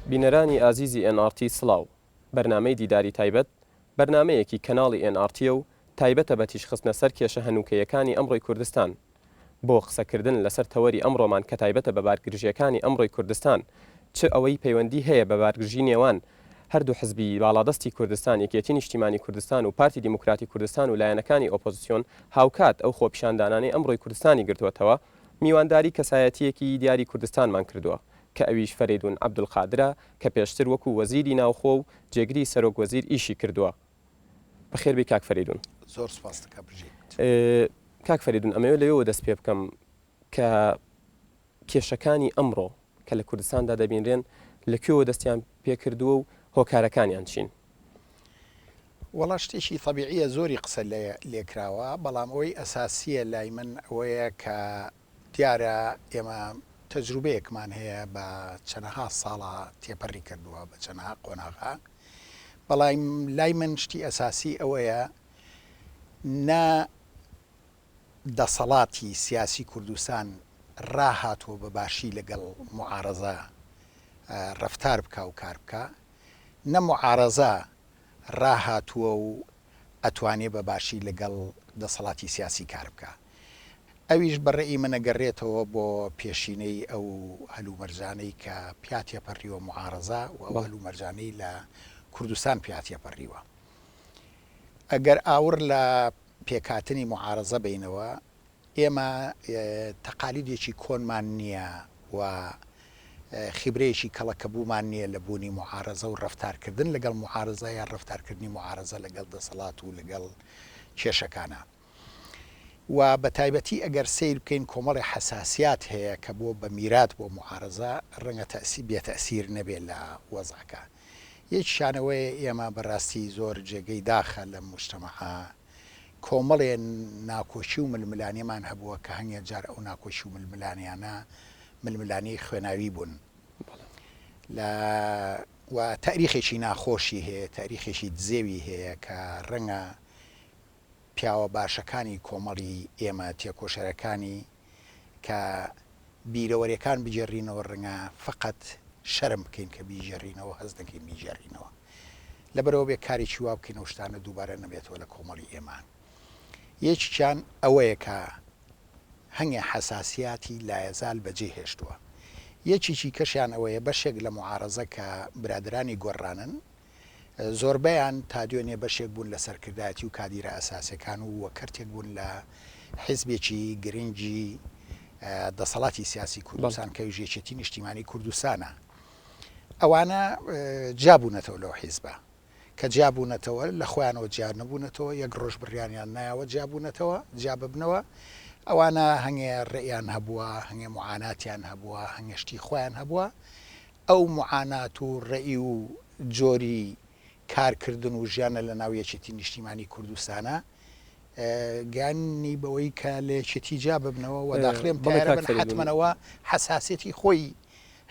بینەرانی ئازیزی NRT سڵاو بەرنامەی دیداری تایبەت بەرنمەیەکی کەناڵی NRT و تایبەتە بە تیشخستنە سەر کێشە هەنووکەیەکانی ئەمڕۆی کوردستان بۆ قسەکردن لەسەر تەوەری ئەمڕۆمان کە تایبەتە بە بارگرژیەکانی ئەمڕۆی کوردستان چ ئەوەی پەیوەندی هەیە بە بارگرژی نێوان هەردوو حزبی باڵادەستی کوردستان یەکێتی نیشتیمانی کوردستان و پارتی دیموکراتی کوردستان و لایەنەکانی ئۆپۆزیسیۆن هاوکات ئەو خۆپیشاندانانەی ئەمڕۆی کوردستانی گرتووەتەوە میوانداری کەسایەتیەکی دیاری کوردستانمان کردووە کە ئەویش فەریدون عەبدولقادرە کە پێشتر وەکو وەزیری ناوخۆ و جێگری سەرۆک وەزیر ئیشی کردووە. بەخێربێ کاک فەریدون. زۆر سپاس دەکەم بژێت. کاک فەریدون ئەمەوێ لەوێەوە دەست پێ بکەم کە کێشەکانی ئەمڕۆ کە لە کوردستاندا دەبینرێن لەکوێوە دەستیان پێکردووە و هۆکارەکانیان چین؟ وەڵا شتێکی طبیعیە زۆری قسە لێکراوە، بەڵام ئەوەی ئەساسیە لای من ئەوەیە کە دیارە ئێمە تەجروبەیەکمان هەیە بە چەندەها ساڵە تێپەڕی کردووە بە چەندەها قۆناغا، بەڵام لای من شتی ئەساسی ئەوەیە نا دەسەڵاتی سیاسی کوردستان ڕاهاتوە بە باشی لەگەڵ معارەزە ڕەفتار بکە و کار بکە، نە معارەزە ڕاهاتووە و ئەتوانێ بە باشی لەگەڵ دەسەڵاتی سیاسی کار بکە. ئەویش بەڕێی منەگەڕێتەوە بۆ پێشینەی ئەو هەلومەرجانەی کە پیاتێپەڕیوە معارەزە و ئەو هەلومەرجانەی لە کوردستان پیاتێپەڕیوە. ئەگەر ئاور لە پێکاتنی معارەزە بینەوە، ئێمە تەقالیدێکی کۆنمان نییە و خیبرەیەکی کەڵەکەبوومان نییە لە بوونی معارەزە و ڕەفتارکردن لەگەڵ معارەزە یان ڕەفتارکردنی معارەزە لەگەڵ دەسەڵات و لەگەڵ کێشەکانە. و بە تایبەتی ئەگەر سیر بکەین کۆمەڵی حساسیات هەیە کە بۆ بە میرات بۆ معارەزە ڕەنگە بێتەسیر نەبێت لە وەزعەکە. یەکیشانەوەی ئێمە بەڕاستی زۆر جێگەی داخە لە مجتەمەعە کۆمەڵێ ناکۆشی و ململانیمان هەبووە کە هەنگێک جار ئەو ناکۆشی و ململانیانە ململانی خوێناوی بوون و تاریخێکی ناخۆشی هەیە، تاریخێکی دزێوی هەیە کە ڕەنگە پیاوە باشەکانی کۆمەڵی ئێمە تێکۆشەرەکانی کە بیرەوەریەکان بجێڕینەوە ڕەنگە فقط شەرم بکەین کە بیژێڕینەوە هەست دەکەین بیژێڕینەوە، لەبەرەوە بێ کارێکی وا بکەین ئەو شتانە دووبارە نەبێتەوە لە کۆمەڵی ئێمان. یەکیان ئەوەیە کە هەنگێ حساسیاتی لایەزال بەجێ هێشتووە. یەکیی کەشیان ئەوەیە بەشێک لە معارەزە کە برادرانی گۆڕانن زۆربەیان تا دوێنێ بەشێک بوون لە سەرکردایەتی و کادیرە ئەساسەکان و وەکەرتێک بوون لە حیزبێکی گرنگی دەسەڵاتی سیاسی کوردستان کە وێژێتی نیشتیمانی کوردستانە. ئەوانە جابوونەتەوە لەو حیزبە کە جابوونەتەوە لە خۆیانەوە جیار نەبوونەتەوە، یەک ڕۆژ بڕیانیان نایەوە جابوونەتەوە جا ببنەوە. ئەوانە هەنگێ ڕێیان هەبووە، هەنگێ معاناتیان هەبووە، هەنگشتی خۆیان هەبووە. ئەو معانات و ڕێی و جۆری کارکردن و ژیانە لە ناو یەکێتی نیشتیمانی کوردستانە گیانی بەوەی کە لە یەکێتی جا ببنەوە و داخلێم تیارە بن حتمەنەوە حساسیەتی خۆی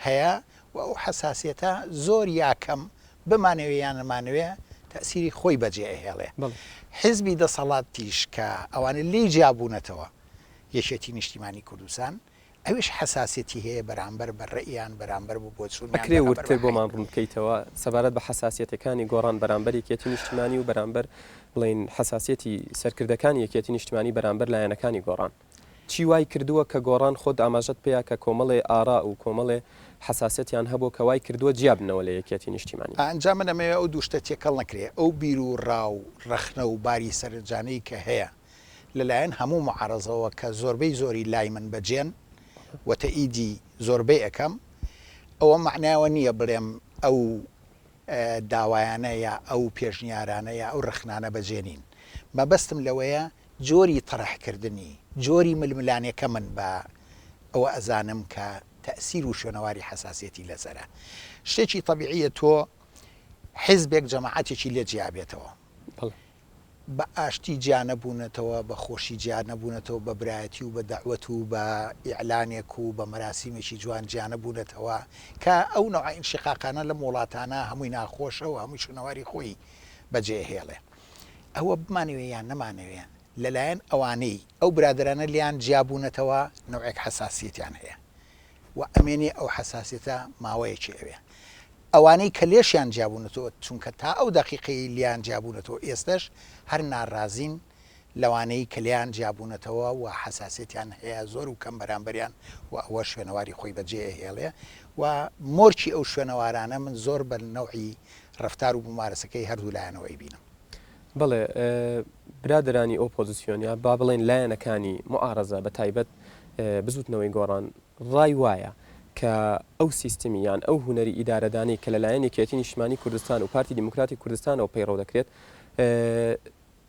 هەیە و ئەو حساسیەتە زۆر یاکەم بمانەوێ یان نەمانەوێ تەسیری خۆی بەجێ ئەهێڵێ. حیزبی دەسەڵاتیش کە ئەوانە لی جیابوونەتەوە یەکێتی نیشتیمانی کوردستان، ئەوش حساسیەتی هەیە بەرامبەر بە ڕێیان بەرامبەر بوو بۆ چوون بکرێ ورتر بۆمان ڕوون بکەیتەوە سەبارەت بە حساسیەتەکانی گۆڕان بەرامبەر یەکێتی نیشتیمانی و بەرامبەر بڵین حساسیەتی سەرکردەکانی یەکێتی نیشتیمانی بەرامبەر لایەنەکانی گۆڕان. چی وای کردووە کە گۆڕان خۆت ئاماژەت پێیا کە کۆمەڵێ ئارا و کۆمەڵێ حساسیەتیان هەبوو کە وای کردووە جیابنەوە لە یەکێتی نیشتیمانی؟ ئەنجام منەمەوێ ئەو دووشتە تێکەڵ نەکرێ. ئەو بیر و ڕاو ڕەخنە و باری سەرنجانەی کە هەیە لەلایەن هەموو معارەزەوە کە زۆربەی زۆری لای من بەجێن وتەئیدی زۆربەی ئەەکەم، ئەوە معناوە نییە بڵێم ئەو داوایانە یا ئەو پێشنیارانە یا ئەو ڕخنانە بەجێنین. مەبەستم لەوەیە جۆری تەڕەحکردنی جۆری ململانەکە من بە ئەوە ئەزانم کە تەسیر و شوێنەواری حساسیەتی لەسەرە. شتێکی طبیعیە تۆ حیزبێک جەماعەتێکی لێ جیابێتەوە، بە ئاشتی جیا نەبوونەتەوە، بە خۆشی جیا نەبوونەتەوە، بە برایەتی و بە دەعوەت و بە ئیعلانێک و بە مەراسیمێکی جوان جیا نەبوونەتەوە کە ئەو نەوعی ئینشقاقانە لە وڵاتانە هەمووی ناخۆشە و هەمووی شوێنەواری خۆی بەجێهێڵێ. ئەوە بمانەوێ یان نەمانەوێ لەلایەن ئەوانەی ئەو برادرانە لیان جیابوونەتەوە نەوعێک حساسیەتیان هەیە و ئەمێنێ ئەو حساسیەتە ماوەیەکی ئەوێ. ئەوانەی کە لێشیان جیابوونەتەوە چونکە تا ئەو دقیقی لیان جیابوونەتەوە ئێستش هەر ناڕازین لەوانەی کە لیان جیابوونەتەوە و حساسێتیان هەیە زۆر و کەم بەرامبەریان و ئەوە شوێنەواری خۆی بەجێ هێڵێ و مۆرچی ئەو شوێنەوارانە من زۆر بە نەوعی ڕفتار و ممارەسەکەی هەردوو لایەنەوەی بینم. بڵێ برادرانی ئۆپۆزیسیۆنیا با بڵێن لایەنەکانی معارەزە بە تایبەت بزوتنەوەی گۆڕان ڕای وایە کە ئەو سیستمی یان ئەو هوەری ئیدارەدانی کە لەلایەن یەکێتی نیشتمانی کوردستان و پارتی دیموکراتی کوردستانەوە پەیڕەو دەکرێت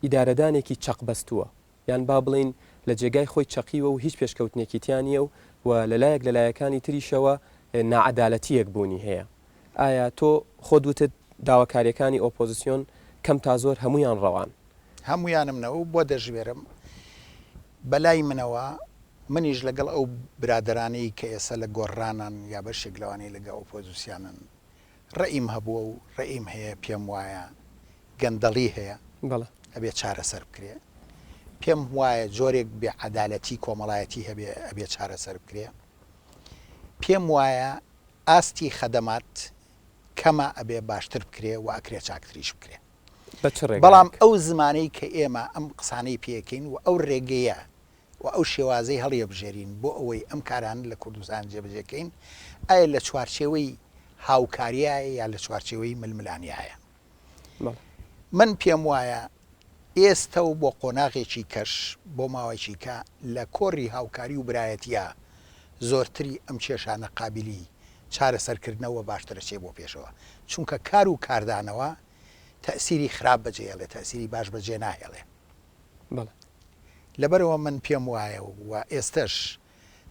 ئیدارەدانێکی چەقبەستووە یان با بڵین لە جێگای خۆی چەقیوە و هیچ پێشکەوتنێکیتیانە و لەلایەک لەلایەکانی تریشەوە نائەدالەتیەک بوونی هەیە. ئایا تۆ خۆ دوتت داواکاریەکانی ئۆپۆزیسیۆن کەم تا زۆر هەمویان ڕەوان؟ هەمویانمنەوە بۆ دەژوێرم بەلای منەوە منیش لەگەڵ ئەو برادرانەی کە ئێستا لە گۆڕانان یا بەشێک لەوانەی لەگە ئۆپۆزیسیانن ڕئیم هەبووە و ڕئیم هەیە پێم وایە گەندەڵی هەیە ئەبێ چارەسەر بکرێ. پێم وایە جۆرێک بێعەدالەتی کۆمەڵایەتی هەبێ ئەبێ چارەسەر بکرێ. پێم وایە ئاستی خەدەمات کەمە ئەبێ باشتر بکرێ و ئەکرێ چاکتریش بکرێ. بەڵام ئەو زمانەی کە ئێمە ئەم قسانەی پێکەین و ئەو ڕێگەیە و ئەو شێوازەی هەڵیە بژێرین بۆ ئەوەی ئەم کاران لە کوردستان جێبەجێکەین ئایا لە چوارچێوەی هاوکاریایە یا لە چوارچێوەی ململانیایە. من پێم وایە ئێستا و بۆ قۆناغێکی کەش بۆ ماوەیەکی کە لە کۆڕی هاوکاری و برایەتە زۆرتری ئەم کێشانە قابلی چارەسەرکردنەوە باشترەچێ بۆ پێشەوە چونکە کار و کاردانەوە تەسیری خراپ بەجێڵێ تەسیری باش بەجێ ناهێڵێ. لەبەرەوە من پێم وایە و ئێستش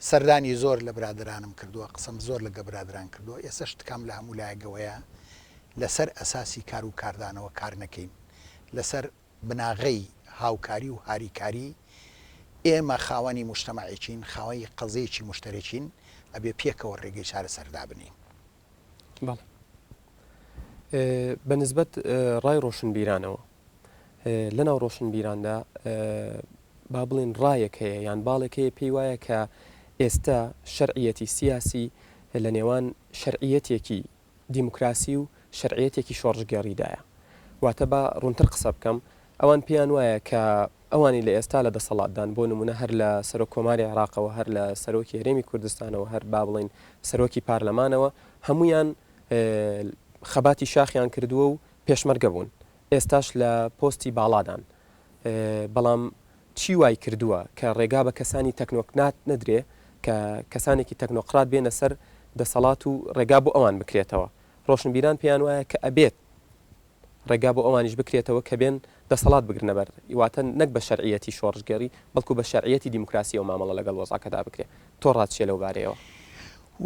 سەردانی زۆر لە برادرانم کردووە قسم زۆر لەگە برادران کردووە ئێستش تکام لە هەموو لایەگەوەیە لەسەر ئەساسی کار و کاردانەوە کار نەکەین لەسەر بناغەی هاوکاری و هاریکاری ئێمە خاوەنی مجتەمەعێکین خاوەی قەزەیەکی مشتەرەکین ئەبێ پێکەوە ڕێگەی چارەسەردا بنین. بە نسبەت ڕای ڕۆشنبیرانەوە لەناو ڕۆشنبیراندا با بڵێن ڕایەک هەیە یان باڵێک هەیە پێی وایە کە ئێستا شەرعیەتی سیاسی لە نێوان شەرعیەتێکی دیموکراسی و شەرعیەتێکی شۆڕژگەڕیدایە. واتە بە ڕوونتر قسە بکەم ئەوان پێیان وایە کە ئەوانی لە ئێستا لە دەسەڵاتدان بۆ نمونە هەر لە سەرۆک کۆماری عێراقەوە هەر لە سەرۆکی هەرێمی کوردستانەوە هەر با بڵێن سەرۆکی پارلەمانەوە هەمویان خەباتی شاخیان کردووە و پێشمەرگە بوون ئێستاش لە پۆستی باڵادان. بەڵام چی وای کردووە کە ڕێگا بە کەسانی تەکنۆکرات نەدرێ کە کەسانێکی تەکنۆقرات بێنە سەر دەسەڵات و ڕێگا بۆ ئەوان بکرێتەوە. ڕۆشنبیران پێیان وایە کە ئەبێت ڕێگا بۆ ئەوانیش بکرێتەوە کە بێن دەسەڵات بگرنە بەر واتە نەک بە شەرعیەتی شۆڕژگەڕی بەڵکو بە شەرعیەتی دیموکراسی و مامەڵە لەگەڵ وەزعەکەدا بکرێت. تۆ ڕاتچێ لەو بارەیەوە؟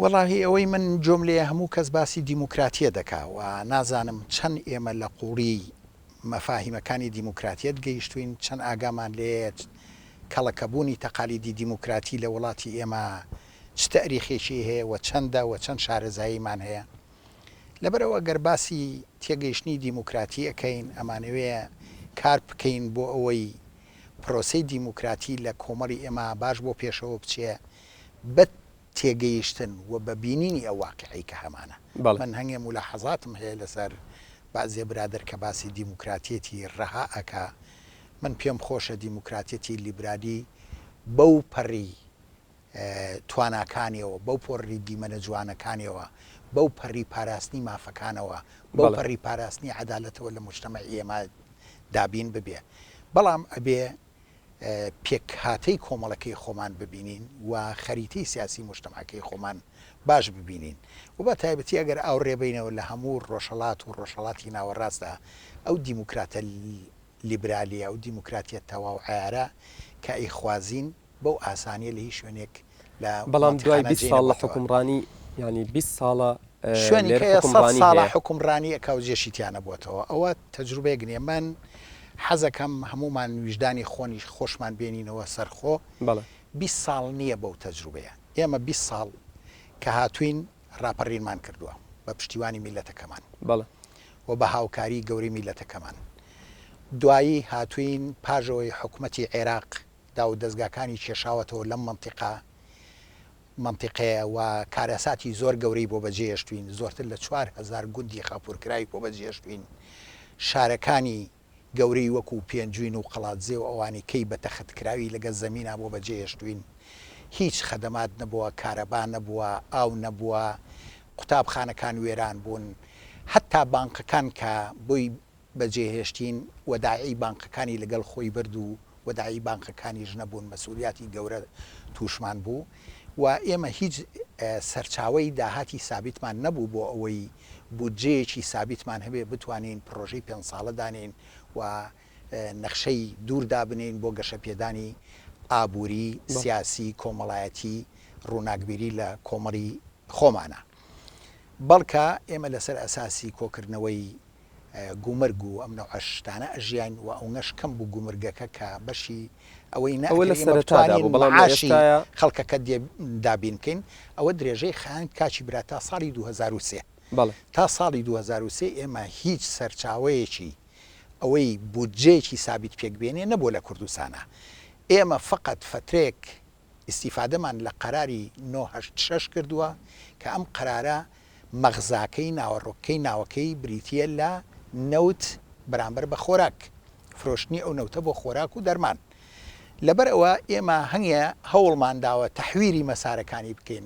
وەڵاهی ئەوەی من جۆم لێ هەموو کەس باسی دیموکراتیە دەکا و نازانم چەند ئێمە لە قوڕی مەفاهیمەکانی دیموکراتیت گەیشتوین چەند ئاگامان لێت کەڵەکەبوونی تەقالیدی دیموکراتی لە وڵاتی ئێمە چ تەریخێکی هەیە و چەندە و چەند شارەزاییمان هەیە. لەبەرەوە گەر باسی تێگەیشتنی دیموکراتی ئەەکەین ئەمانەوەیە کار بکەین بۆ ئەوەی پرۆسەی دیموکراتی لە کۆمەڵی ئێمە باش بۆ پێشەوە بچێ بە تێگەیشتن و بەبینینی ئەو واقعی کە هەمانە. من هەنگێ ملاحەزاتم هەیە لەسەر بازێ برادر کە باسی دیموکراتیەتی ڕەها ئەکا من پێم خۆشە دیموکراتیەتی لیبرالی بەو پەڕی تواناکانیەوە بەو پۆڕی دیمەنە جوانەکانیەوە بەو پەڕی پاراستنی مافەکانەوە بەو پەڕی پاراستنی عەدالەتەوە لە مجتەمەعی ئێمە دابین ببێ. بەڵام ئەبێ پێکهاتەی کۆمەڵەکەی خۆمان ببینین و خەریتەی سیاسی مجتەمەعەکەی خۆمان باش ببینین و بە تایبەتی ئەگەر ئەو ڕێبینەوە لە هەموو ڕۆژهەڵات و ڕۆژهەڵاتی ناوەڕاستە ئەو دیموکراتە لیبرالیە و دیموکراتیە تەواو عیارە کە ئەیخوازین بەو ئاسانیە لە هیچ شوێنێک لە بەڵام دوای 20 ساڵ لە حکومڕانی ینی 20 ساڵە شوێنی کە 100 ساڵە حکومڕانی ئەکاوجێشیتیانە بووەتەوە ئەوە تەجروبەیەک نییە. من حەزەکەم هەمومان ویژدانی خۆنی خۆشمان بێنینەوە سەرخۆ 20 ساڵ نییە بەو تەجروبەیە. ئێمە 20 ساڵ کە هاتوین ڕاپەڕینمان کردووە بە پشتیوانی میلەتەکەمان و بە هاوکاری گەوری میلەتەکەمان. دوایی هاتوین پاژەوەی حکوومەتی عێراق دا و دەستگاکانی کێشاوەتەوە لەم منتیقا منتیقەیە و کارەساتی زۆر گەورەی بۆ بەجێهێشتوین زۆرتر لە 4,000 گوندی خاپورکراوی بۆ بەجێهێشتوین شارەکانی گەورەی وەکو پێنجوین و قەڵاتزێ و ئەوانی کەی بە تەختکراوی لەگە زەمینا بۆ بەجێهێشتوین هیچ خەدەمات نەبووە کارەبا نەبووە ئاو نەبووە قوتابخانەکان وێران بوون حتا بانقەکان کە بۆی بەجێهێشتین وەداعی بانقەکانی لەگەڵ خۆی برد و وەداعی بانقەکانیش نەبوون مەسئولیاتی گەورە تووشمان بوو و ئێمە هیچ سەرچاوی داهاتی سابتمان نەبوو بۆ ئەوەی بودجەیەکی سابتمان هەبێ بتوانین پرۆژەی 5 ساڵە دانین و نەخشەی دووردا بنین بۆ گەشەپێدانی ئابووری سیاسی کۆمەڵایەتی ڕووناکبیری لە کۆمەڵی خۆمانە بەڵکە ئێمە لەسەر ئەساسی کۆکردنەوەی گومرگ و ئەم نەوع شتانە ئەژیان و ئەوەش کەم بوو گومرگەکە کە بەشی ئەوەی نەماشی خەڵکەکە دابین بکەین ئەوە درێژەی خان کاچی برا تا ساڵی 2023 تا ساڵی 2023 ئێمە هیچ سەرچاوەیەکی ئەوەی بودجەیەکی سابت پێکبێنێ نەبوو لە کوردستانە ئێمە فقط فترێک ئیسیفادەمان لە قەراری 986 کردووە کە ئەم قەرارە مەغزاکەی ناوەڕۆکەی ناوەکەی بریتە لە نەوت بەرامبەر بە خۆراک فرۆشتنی ئەو نەوتە بۆ خۆراک و دەرمان لەبەر ئەوە ئێمە هەنگە هەوڵمان داوە تەحویری مەسارەکانی بکەین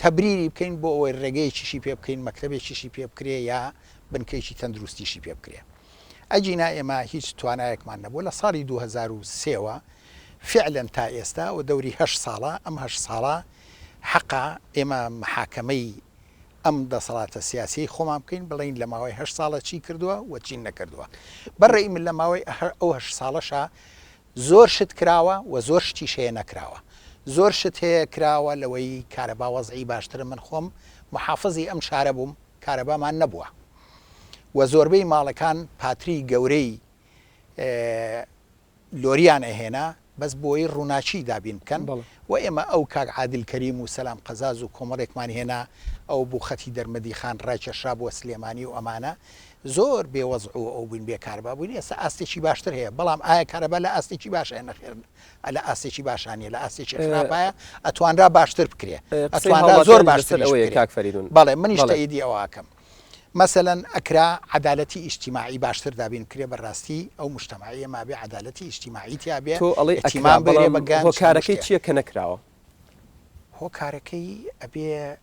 تەبریری بکەین بۆ ئەوەی ڕێگەیەکیشی پێ بکەین مەکتەبێکیشی پێ بکرێ یا بنکەیکی تەندروستیشی پێ بکرێ ئەجینا ئێمە هیچ توانایەکمان نەبوو لە ساڵی 2023ەوە فعلەن تا ئێستا و دەوری 8 ساڵە ئەم 8 ساڵە حەقا ئێمە محاکەمەی ئەم دەسەڵاتە سیاسی خۆمان بکەین بڵین لە ماوەی 8 ساڵە چی کردووە و چی نەکردووە بەڕێی من لە ماوەی ئەو 8 ساڵەشە زۆر شت کراوە و زۆر شتیش هەیە نەکراوە زۆر شت هەیە کراوە لەوەی کارەبا وەزعی باشترە من خۆم محافظی ئەم شارە بووم کارەبامان نەبووە و زۆربەی ماڵەکان پاتری گەورەی لۆریان ئەهێنا بەس بۆی ڕووناچی دابین بکەن و ئێمە ئەو کاک عادل کەریم و سەلام قەزاز و کۆمەڵێکمان هێنا ئەو بوو خەتی دەرمەدی خان ڕاکێشا بۆ سلێمانی و ئەمانە زۆر بێوەزع و ئەو بووین بێ کارەبا بووین ئێستا ئاستێکی باشتر هەیە بەڵام ئایا کارەبا لە ئاستێکی باشە نەخێر لە ئاستێکی باشانیە لە ئاستێکی خراپایە ئەتوانرا باشتر بکرێ ئەتوانرا زۆر باشتر بەڵێ منیش تەئیدی ئەوەکەم مثلەن ئەکرا عەدالەتی ئیجتیماعی باشتر دابین کرێ بەڕاستی ئەو مجتەماعیە مابێ عەدالەتی ئیجتیماعی تیا بێ ئەتیمان بێ بەگان هۆکارەکەی چییە کە نەکراوە هۆکارەکەی ئەبێ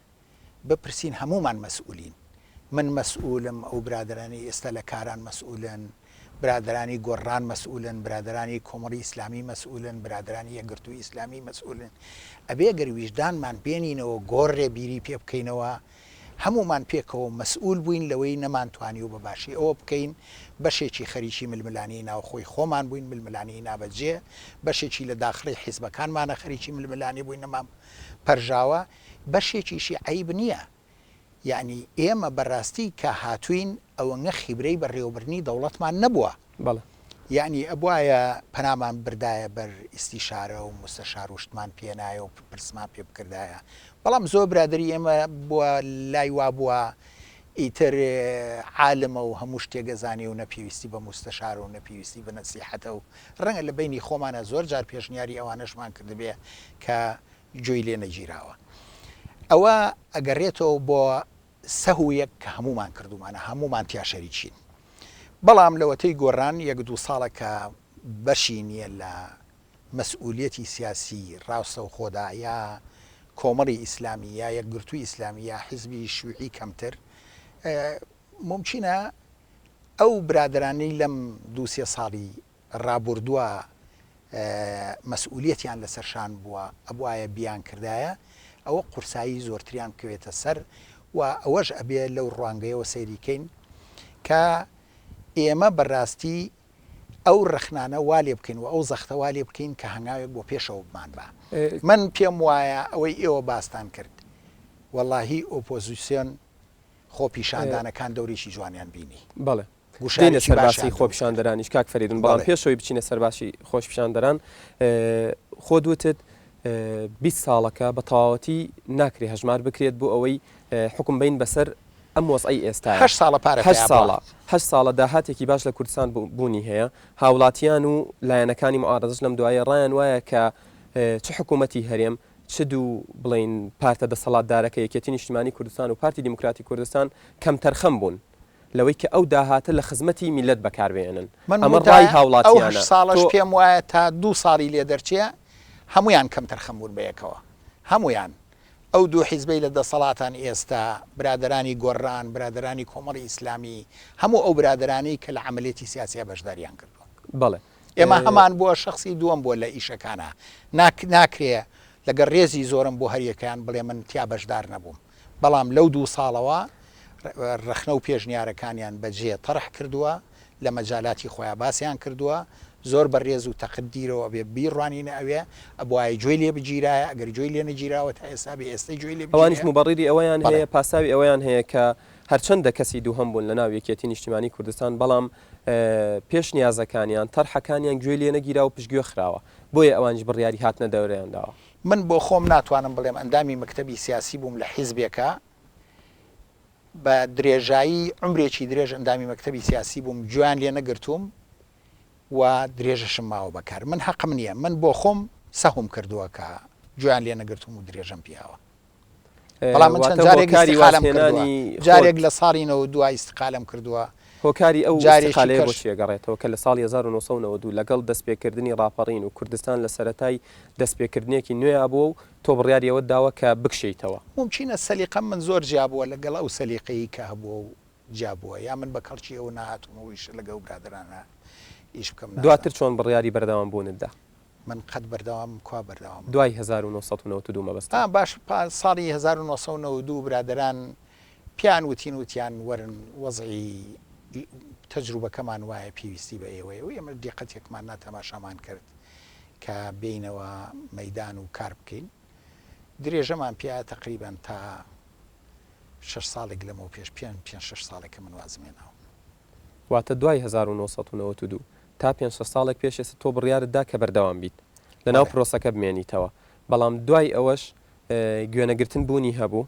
بپرسین هەمومان مەسئولین من مەسئولم ئەو برادرانی ئێستا لە کاران مەسئولن برادرانی گۆڕان مەسئولن برادرانی کۆمەڵی ئیسلامی مەسئولن برادرانی یەکگرتووی ئیسلامی مەسئولن ئەبێ گەر ویژدانمان بێنینەوە گۆڕێ بیری پێ بکەینەوە هەمومان پێکەوە مەسئول بووین لەوەی نەمانتوانی و بەباشی ئەوە بکەین بەشێکی خەریکی ململانی ناوخۆی خۆمان بووین ململانی نابەجێ بەشێکی لە داخلی حیزبەکانمانە خەریکی ململانی بووین نەمام پەرژاوە بەشێکیشی عیب نییە یعنی ئێمە بەڕاستی کە هاتوین ئەوە نە خیبرەی بەڕێوەبرنی دەوڵەتمان نەبووە یعنی ئەبواە پەنامان بردایە بەر ئیسیشارە و مستەشار وشتمان پێنایە و پرسمان پێ بکردایە بەڵام زۆر برادری ئێمە بووە لای وا بووە ئیتر عالمە و هەموو شتێگەزانی و نەپێویستی بە مستەشار و نەپێویستی بە نەسیحەتە و ڕەنگە لە بینی خۆمانە زۆر جار پێشنیاری ئەوانەشمان کردبێ کە جۆی لێ نەگیراوە ئەوە ئەگەڕێتەوە بۆ سەهویەک کە هەمومان کردومانە هەمومان تیا شەریکین بەڵام لەوەتەی گۆڕان 1-2 ساڵە کە بەشی نییە لە مەسئولیەتی سیاسی ڕاستە و خۆدا یا کۆمەڵی ئیسلامی یا یەکگرتووی ئیسلامی یا حیزبی شوعی کەمتر ممکنە ئەو برادرانی لەم 2-3 ساڵی ڕابردووە مەسئولیەتیان لەسەرشان بووە ئەبواە بیان کردایە ئەوە قورسایی زۆرتریان بکەوێتە سەر و ئەوەش ئەبێ لەو ڕوانگەیەوە سەیریکەین کە ئێمە بەڕاستی ئەو ڕخنانە والێ بکەین و ئەو زەختە والێ بکەین کە هەنگاوێک بۆ پێشەوە بمان بە من پێم وایە ئەوەی ئێوە باستان کرد وەڵاهی ئۆپۆزیسیۆن خۆ پیشاندانەکان دەورێکی جوانیان بینی بەڵێ گوشتێنە سەرباسی خۆپیشاندەرانیش کاک فەریدون بەڵام پێشەوەی بچینە سەرباشی خۆشپیشاندەران خۆ دوتت 20 ساڵەکە بە تەواوەتی ناکرێ هەژمار بکرێت بۆ ئەوەی حکم بین بەسەر ئەم وەزعی ئێستا 8 ساڵە پارە 8 ساڵە داهاتێکی باش لە کوردستان بوونی هەیە هاوڵاتیان و لایەنەکانی معارەزش لەم دوایە ڕایان وایە کە چ حکوومەتی هەرێم شد و بڵین پارتە دەسەڵاتدارەکە یەکێتی نیشتیمانی کوردستان و پارتی دیموکراتی کوردستان کەم تەرخەم بوون لەوەی کە ئەو داهاتە لە خزمەتی میلەت بەکاربێنن ئەمە ڕای هاوڵاتیانە ساڵش پێم وایە تا 2 ساڵی لێ دەرچێ هەمویان کەم تەرخەم بوون بەیەکەوە هەمویان ئەو دوو حیزبەی لە دەسەڵاتان ئێستا برادرانی گۆڕان برادرانی کۆمەڵی ئیسلامی هەموو ئەو برادرانی کە لە عملێتی سیاسیە بەشداریان کردووە بەڵێ ئێمە هەمان بووە شخصی دووەم بۆ لە ئیشەکانە ناکرێ لەگەر ڕێزی زۆرم بۆ هەریەکەیان بڵێ من تیا بەشدار نەبووم بەڵام لەو 2 ساڵەوە ڕخنە و پێشنیارەکانیان بەجێ تەڕح کردووە لە مەجالاتی خۆیان باسییان کردووە زۆر بەڕێز و تەقدیرەوە بێ بیڕوانینە ئەوێ ئەبوای گوێی لێ بگیرایە ئەگەر گوێی لێ نەگیراوە تا ئێستا بێ ئێستا گوێی لێ ئەوانیش مبەڕیری ئەوەیان هەیە پاساوی ئەوەیان هەیە کە هەرچەندە کەسی دووهەم بوون لە ناو یەکێتی نیشتیمانی کوردستان بەڵام پێش نیازەکانیان تەرحەکانیان گوێ لێ نەگیرا و پشتگوێ خراوە بۆیە ئەوانش بڕیاری هاتنە دەورەیانداوە من بۆ خۆم ناتوانم بڵێم ئەندامی مەکتەبی سیاسی بووم لە حیزبێکە بە درێژایی عمرێکی درێژ ئەندامی مەکتەبی سیاسی بووم گویان لێ نەگرتووم و درێژەشم ماوە بەکار من حەقم نییە من بۆ خۆم سەهم کردووە کە گویان لێ نەگرتوم و درێژم پیاوە بەڵام من چەند جارێک لە ساڵینەوە دوای استقالم کردووە هۆکاری ئەو جارێکالەیە بۆ چێگەڕێتەوە کە لە ساڵی 1992 لەگەڵ دەستپێکردنی ڕاپەڕین و کوردستان لە سەرەتای دەستپێکردنێکی نوێ بووە و تۆ بڕیاریەوە داوە کە بکشیتەوە ممچینە سەلیقەم من زۆر جیابووە لەگەڵ ئەو سەلیقەیە کە هەبووە و جیابووە یا من بە کەڵکی ئەو نهاتومەوەیش لەگەڵ برادرانە ئیش بکەم دواتر چۆن بڕیاری بەردەوام بوونتدا من قەت بەردەوام کوا بەردەوام دوای 1992 مەبەست باش ساڵی 1992 برادران پیان وتیان وەرن وەزعی تەجروبەکەمان وایە پێویستی بە ئێوەیە و ئێمە دیقەتێکمان ناتەماشامان کرد کە بینەوە مەدان و کار بکەین درێژەمان پێە تقریبان تا 6 ساڵێک لەمەوە پێش 5-6 ساڵێکە من وازمێناوە واتە دوای 1992 تا 5 ساڵێک پێش ئێستا تۆ بڕیارتدا کە بەردەوام بیت لەناو پرۆسەکە بمێنیتەوە بەڵام دوای ئەوەش گوێنەگرتن بوونی هەبوو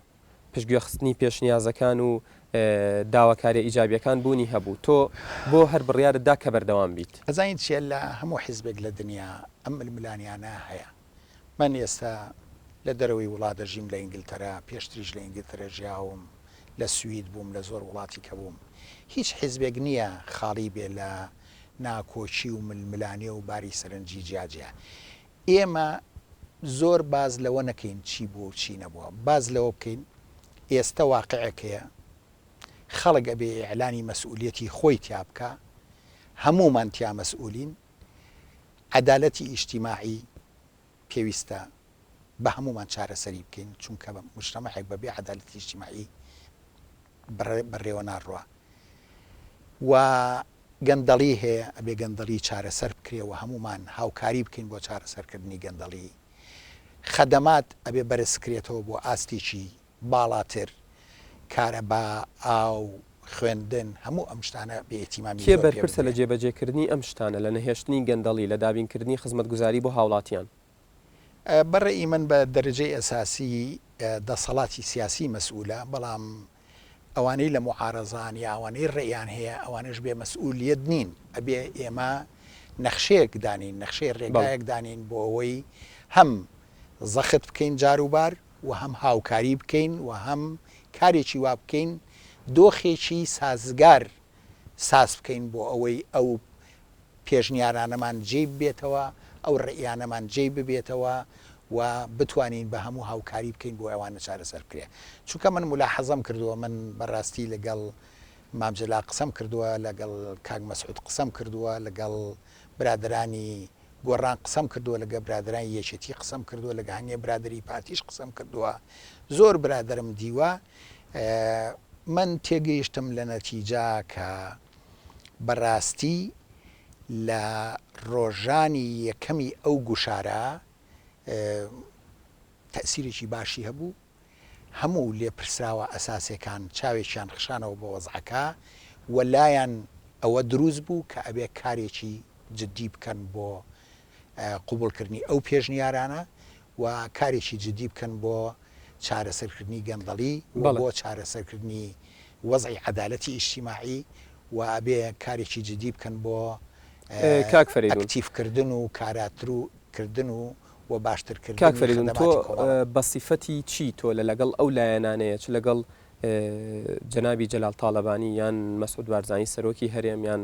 پشتگوێخستنی پێشنیازەکان و داواکاری ئیجابیەکان بوونی هەبوو تۆ بۆ هەر بڕیارتدا کە بەردەوام بیت ئەزانیت چێ لە هەموو حیزبێک لە دنیا ئەم ململانیانە هەیە من ئێستا لە دەرەوەی وڵات دەژیم لە ئینگلتەرا پێشتریش لە ئینگلتەرا ژیاوم لە سوید بووم لە زۆر وڵاتی کە بووم هیچ حیزبێک نییە خاڵی بێ لە ناکۆچی و ململانێ و باری سەرنجی جیاجیە ئێمە زۆر باز لەوە نەکەین چی بوو چی نەبووە باز لەوە بکەین ئێستا واقعەکەیە خەڵک ئەبێ ئیعلانی مەسئولیەتی خۆی تیا بکە هەموومان تیا مەسئولین عەدالەتی ئیجتیماعی پێویستە بە هەموومان چارەسەری بکەین چونکە مجتەمەعێک بەبێ عەدالەتی ئیجتیماعی بەڕێوە ناڕوە و گەندەڵی هەیە ئەبێ گەندەڵی چارەسەر بکرێەوە هەموومان هاوکاری بکەین بۆ چارەسەرکردنی گەندەڵی خەدەمات ئەبێ بەرزکرێتەوە بۆ ئاستێکی باڵاتر کارە بە ئاو خوێندن هەموو ئەم شتانە بێئتیمامی کێ بەرپرسە لە جێبەجێکردنی ئەم شتانە لە نەهێشتنی گەندەڵی لە دابینکردنی خزمەتگوزاری بۆ هاوڵاتیان بەڕێی من بە دەرەجەی ئەساسی دەسەڵاتی سیاسی مەسئولە بەڵام ئەوانەی لە معارەزان یا ئەوانەی ڕێیان هەیە ئەوانش بێ مەسئولیت نین ئەبێ ئێمە نەخشەیەک دانین نەخشەی ڕێگایەک دانین بۆ ئەوەی هەم زەخت بکەین جاروبار و هەم هاوکاری بکەین و هەم کارێکی وا بکەین دۆخێکی سازگار ساز بکەین بۆ ئەوەی ئەو پێشنیارانەمان جێ ببێتەوە ئەو ڕێیانەمان جێ ببێتەوە و بتوانین بە هەموو هاوکاری بکەین بۆ ئەوانە چارەسەر بکرێ چونکە من ملاحەزەم کردووە من بەڕاستی لەگەڵ مامجلا قسەم کردووە لەگەڵ کاک مەسعود قسەم کردووە لەگەڵ برادرانی گۆڕان قسەم کردووە لەگە برادرانی یەکێتی قسەم کردووە لەگە هەنگێ برادری پارتیش قسەم کردووە زۆر برادرم دیوە من تێگەیشتم لە نەتیجا کە بەڕاستی لە ڕۆژانی یەکەمی ئەو گوشارە تەسیرێکی باشی هەبوو هەموو لێپرسراوە ئەساسەکان چاوێکیان خشانەوە بە وەزعەکە وەلایەن ئەوە دروست بوو کە ئەبێ کارێکی جدی بکەن بۆ قوبولکردنی ئەو پێشنیارانە و کارێکی جدی بکەن بۆ چارەسەرکردنی گەندەڵی بۆ چارەسەرکردنی وەزعی عەدالەتی ئیجتیماعی و ئەبێ کارێکی جدی بکەن بۆ ئەکتیفکردن و کاراتر و کردن و و باشترکردنی کاک فەریدون تۆ خدماتی کۆمەڵە. بە سیفەتی چی تۆ لەگەڵ ئەو لایەنانەیە چ لەگەڵ جەنابی جەلال تاڵەبانی یان مەسعود بارزانی سەرۆکی هەرێم یان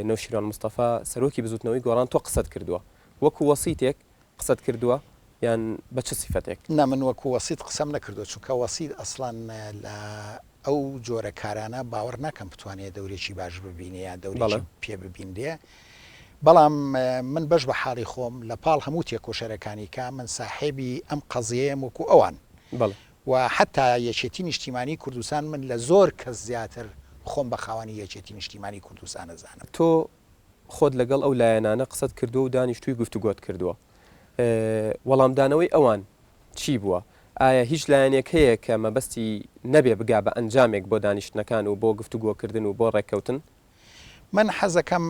نەوشیروان مستەفا سەرۆکی بزوتنەوەی گۆڕان تۆ قسەت کردووە وەکو وەسیتێک قسەت کردووە یان بە چ سیفەتێک؟ نا من وەکو وەسیت قسەم نەکردو چونکە وەسیت ئەسڵان لە ئەو جۆرە کارانە باوەڕ ناکەم بتوانێت دەورێکی باش ببینێ یا دەورێکی پێ ببیندێ. بەڵام من بەش بە حاڵی خۆم لە پاڵ هەموو تێکۆشەرەکانی کا من ساحێبی ئەم قەزیەیەم وەکو ئەوان و حتا یەکێتی نیشتیمانی کوردستان من لە زۆر کەس زیاتر خۆم بە خاوەنی یەکێتی نیشتیمانی کوردستان ئەزانم. تۆ خۆت لەگەڵ ئەو لایەنانە قسەت کردو و دانیشتووی گفتوگۆت کردووە وەڵامدانەوەی ئەوان چی بووە؟ ئایا هیچ لایەنێک هەیە کە مەبەستی نەبێ بگا بە ئەنجامێک بۆ دانیشتنەکان و بۆ گفتوگۆکردن و بۆ ڕێککەوتن؟ من حەزەکەم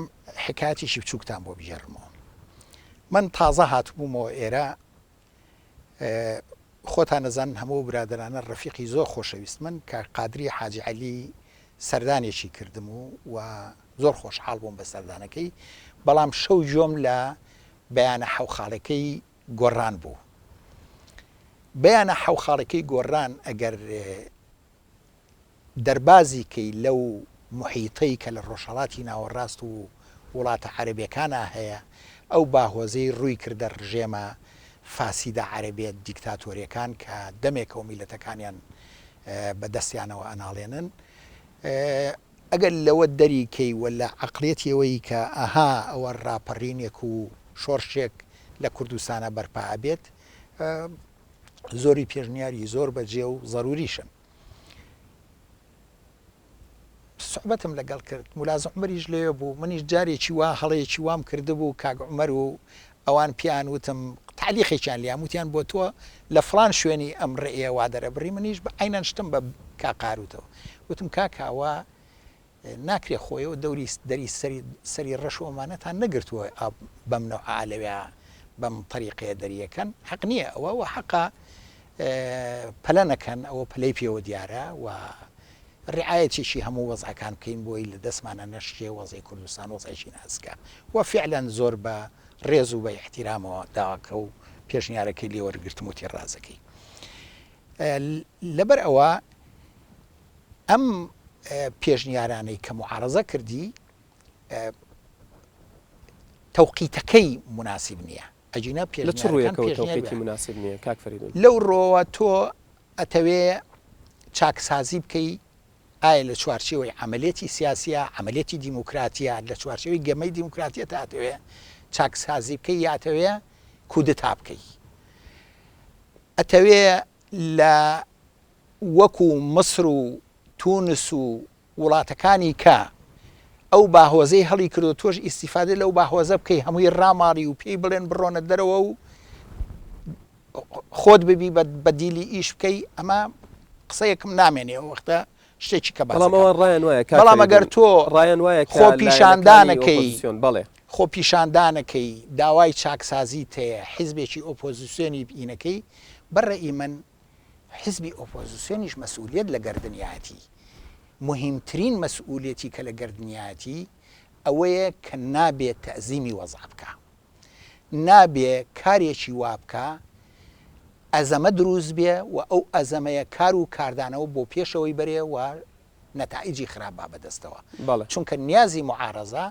حکایەتێکی بچووکتان بۆ بژێڕمەوە. من تازە هاتبوومەوە ئێرە خۆتان نەزان هەموو برادرانە ڕەفیقی زۆر خۆشەویست من کە قادری حاجی عەلی سەردانێکی کردم و زۆر خۆشحاڵ بووم بە سەردانەکەی بەڵام شەو جۆم لە بەیانە حەوخاڵەکەی گۆڕان بوو. بەیانە حەوخاڵەکەی گۆڕان ئەگەر دەربازی کەی لەو محیطەی کە لە ڕۆژهەڵاتی ناوەڕاست و وڵاتە عەرەبیەکانە هەیە ئەو باهۆزەی ڕووی کردە ڕژێمە فاسیدە عەرەبیە دیکتاتۆریەکان کە دەمێکە و میلەتەکانیان بەدەستیانەوە ئەناڵێنن ئەگەر لەوە دەریکەی وە لە عەقڵێتیەوەی کە ئەها ئەوە ڕاپەڕینێک و شۆڕشێک لە کوردستانە بەرپا بێت زۆری پێشنیاری زۆر بەجێ و ضروریشن. سوحبەتم لەگەڵ کرد مولازم عومەریش لێوە بوو منیش جارێکی وا هەڵەیەکی وام کردبوو کاک عومەر و ئەوان پیان وتم تعلیقێکیان لیان وتیان بۆ تۆ لە فڵان شوێنی ئەم ڕێیە وا دەرەبڕی منیش بە عینەن شتم بە کاقاروتەوە وتم کاکاوە ناکرێ خۆیەوە دەری سەری ڕەش و ئەمانەتان نەگرتووە بەم نەوعە لەوێ بەم طریقەیە دەریەکەن حەق نییە ئەوە و حەقا پەلە نەکەن ئەوە پلەی پێوە دیارە و ڕعایەتێکی هەموو وەزعەکان بکەین بۆی لە دەستمانە نەشتێ وەزعی کوردستان وەزعێکی ناسکە و فعلەن زۆر بە ڕێز و بە احتیرامەوە داواکە و پێشنیارەکەی لێوەرگرتم و تێڕازەکەی. لەبەر ئەوە ئەم پێشنیارانەی کە معارەزە کردی تەوقیتەکەی مناسب نییە ئەجینە پێشنیارەکەی مناسب نییە کاک فەریدون لەو ڕۆوە تۆ ئەتەوێ چاکسازی بکەی ئایا لە چوارچێوەی عملێتی سیاسیە عملێتی دیموکراتیە لە چوارچێوەی گەمەی دیموکراتیە تا ئەتەوێ چاکسازی بکەی یاتەوێ کودتا بکەی ئەتەوێ لە وەکو مصر و تونس و وڵاتەکانی کە ئەو باهۆزەی هەڵی کردو تۆش ئیسیفادە لەو باهۆزە بکەی هەمووی ڕاماڵی و پێی بڵێن بڕۆنە دەرەوە و خۆت ببی بە دیلی ئیش بکەی ئەمە قسەیەکم نامێنێ وەختە شتێکی کە بەڵام ئەگەر تۆ خۆ پیشاندانەکەی خۆ پیشاندانەکەی داوای چاکسازی تەیە حیزبێکی ئۆپۆزیسیۆنی بینەکەی بەڕێی من حیزبی ئۆپۆزیسیۆنیش مەسئولیت لە گەردنیاتی مهمترین مەسئولیەتی کە لە گەردنیاتی ئەوەیە کە نابێت تەزیمی وەزع بکە نابێ کارێکی وا بکە ئەزەمە دروست بێ و ئەو ئەزەمەیە کار و کاردانەوە بۆ پێشەوەی بەرێ و نەتائیجی خراپ بەدەستەوە چونکە نیازی معارەزە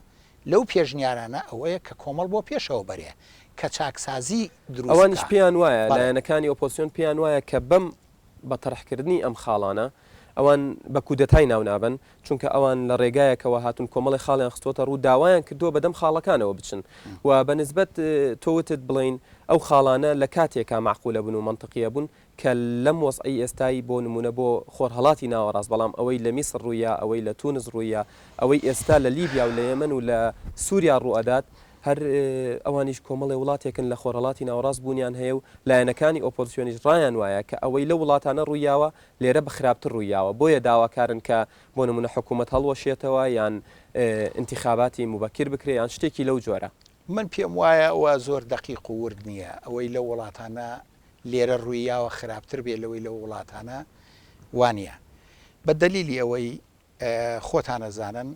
لەو پێشنیارانە ئەوەیە کە کۆمەڵ بۆ پێشەوە بەرێ کە چاکسازی دروست ئەوانش پێیان وایە لایەنەکانی ئۆپۆزیسیۆن پێیان وایە کە بەم بە تەرحکردنی ئەم خاڵانە ئەوان بە کودەتای ناونابن چونکە ئەوان لە ڕێگایەکەوە هاتون کۆمەڵی خاڵیان خستۆتە ڕوو داوایان کردووە بەدەم خاڵەکانەوە بچن و بە نسبەت تۆوتت بڵین ئەو خاڵانە لە کاتێکا معقولە بوون و منطقیە بوون کە لەم وەزعی ئێستایی بۆ نمونە بۆ خۆرهەڵاتی ناوەڕاست بەڵام ئەوەی لە میسر ڕوویە ئەوەی لە تونس ڕوویە ئەوەی ئێستا لە لیبیا و لە یەمەن و لە سووریا ڕوئەدات هەر ئەوانیش کۆمەڵی وڵاتێکن لە خۆرهەڵاتی ناوەڕاست بوونیان هەیە و لایەنەکانی ئۆپۆزیسیۆنیش ڕایان وایە کە ئەوەی لە وڵاتانە ڕوویاوە لێرە بە خراپتر ڕوویاوە بۆیە داواکارن کە بۆ نمونە حکوومەت هەڵوەشێتەوە یان انتخاباتی مبەکر بکرێ یان شتێکی لەو جۆرە من پێم وایە ئەوە زۆر دقیق و ورد نییە ئەوەی لە وڵاتانە لێرە ڕوویاوە خراپتر بێ لەوەی لە وڵاتانە وانە بە دەلیلی ئەوەی خۆتانەزانن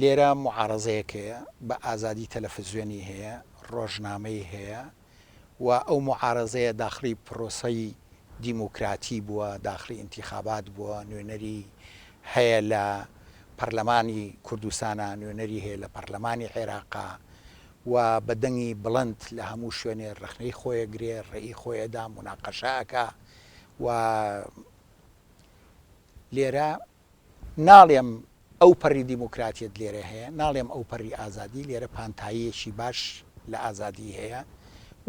لێرە معارەزەیەکەیە بە ئازادی تەلەڤیزیۆنی هەیە ڕۆژنامەی هەیە و ئەو معارەزەیە داخلی پرۆسەی دیموکراتی بووە، داخلی انتیخابات بووە، نوێنەری هەیە لە پەرلەمانی کوردستانە، نوێنەری هەیە لە پەرلەمانی عێراقا و بەدەنگی بڵند لە هەموو شوێنێ ڕخنەی خۆیە گرێ، ڕێی خۆیەدا مناقەشەکە و لێرە ناڵێم ئەو پەڕی دیموکراتیت لێرە هەیە، ناڵێم ئەو پەڕی ئازادی، لێرە پانتاییەکی باش لە ئازادی هەیە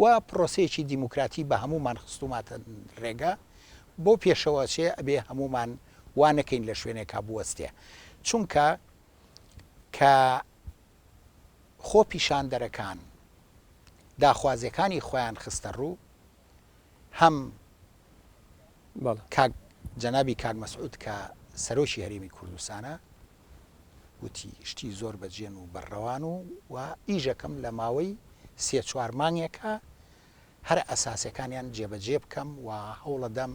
و پرۆسەیەکی دیموکراتی بە هەمومان خستوماتە ڕێگە بۆ پێشەوە چێ ئەبێ هەمومان وانەکەین لە شوێنێکا بوەستێ، چونکە کە خۆ پیشاندەرەکان داخوازیەکانی خۆیان خستە ڕوو، هەم جەنابی کاک مەسعود کە سەرۆکی هەرێمی کوردستانە وتی شتی زۆر بەجێن و بەڕەوان و ئیژەکەم لە ماوەی 3-4 مانگێکە هەر ئەساسەکانیان جێبەجێ بکەم و هەوڵەدەم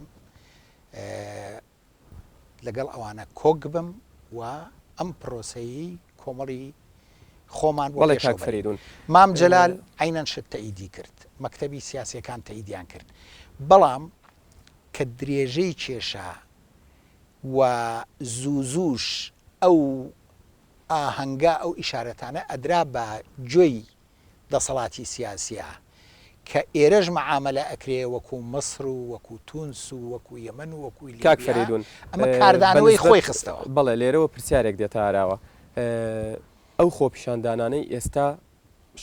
لەگەڵ ئەوانە کۆک بم و ئەم پرۆسەیی کۆمەڵی خۆمان بۆ فریدون مام جەلال عینەن شت تەئیدی کرد، مەکتەبی سیاسیەکان تەئیدیان کرد، بەڵام کە درێژەی کێشە و زووزوش ئەو ئاهەنگا ئەو ئیشارەتانە ئەدرا بە گوێی دەسەڵاتی سیاسیە کە ئێرەش مەعاملە ئەکرێ وەکو مەسر و وەکو تونس و وەکو یەمەن و وەکو کاک فریدون ئەمە کاردانەوەی خۆی خستەوە. بەڵێ لێرەوە پرسیارێک دێتە ئاراوە ئەو خۆپیشاندانانەی ئێستا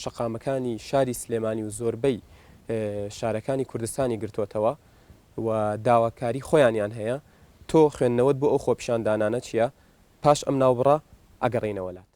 شەقامەکانی شاری سلێمانی و زۆربەی شارەکانی کوردستانی گرتوتەوە و داواکاری خۆیانیان هەیە، تۆ خوێندنەوەت بۆ ئەو خۆپیشاندانانە چییە؟ پاش ئەم ناوبڕە ئەگەڕێنەوە لات.